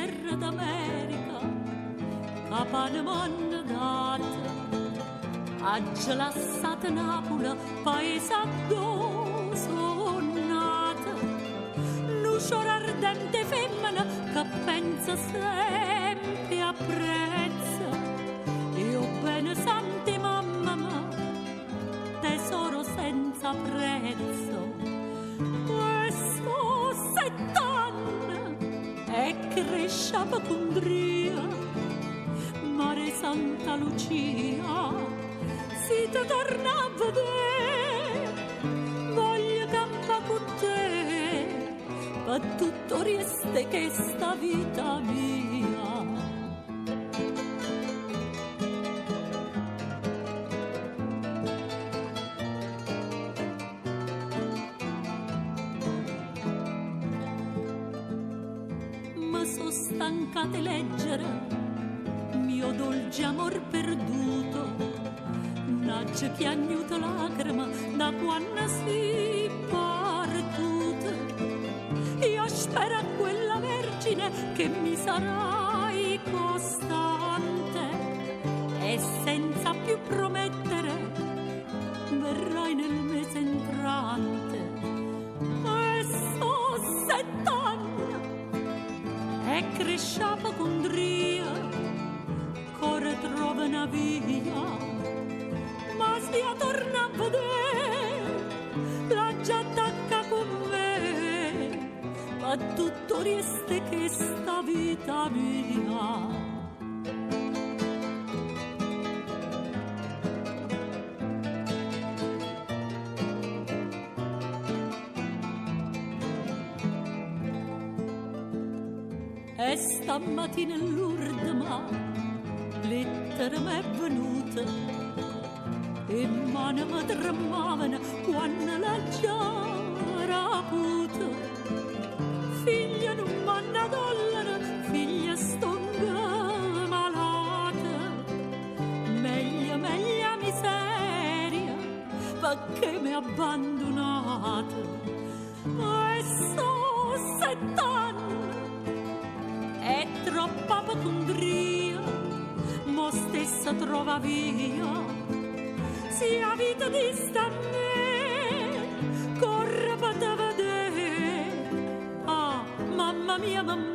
terra d'America, capane m'hanno dato, aggia lassata Napoli, paese dove sono nata, luciore ardente femmina che pensa sempre a prezzo, io bene santi mamma mia, tesoro senza prezzo. Questo 7 anni e cresciava Condria, mare Santa Lucia, si ti torna a vedere, voglio campare con te, per tutto resta che sta vita mia. So stanca di leggere mio dolce amor perduto, n'aggia piagnuto lacrima da quando si partuto. Io spero a quella Vergine che mi sarai costante e senza più promettere verrai nel mese entrante. E so 7 anni e cresciava Condria, core trova una via, ma sia torna a vedere, la già attacca con me, ma tutto resta che sta vita mia. E stamattina Lourdes ma lettera m'è venuta e mani mi tremavano quando la già raputa. Figlia non m'hanno dollaro, figlia stonga malata, meglio miseria perché mi ha abbandonata. E so 7 anni è troppa Condria, mo stessa trova via, sia vita di sta a me, corre per te vedere, ah mamma mia mamma.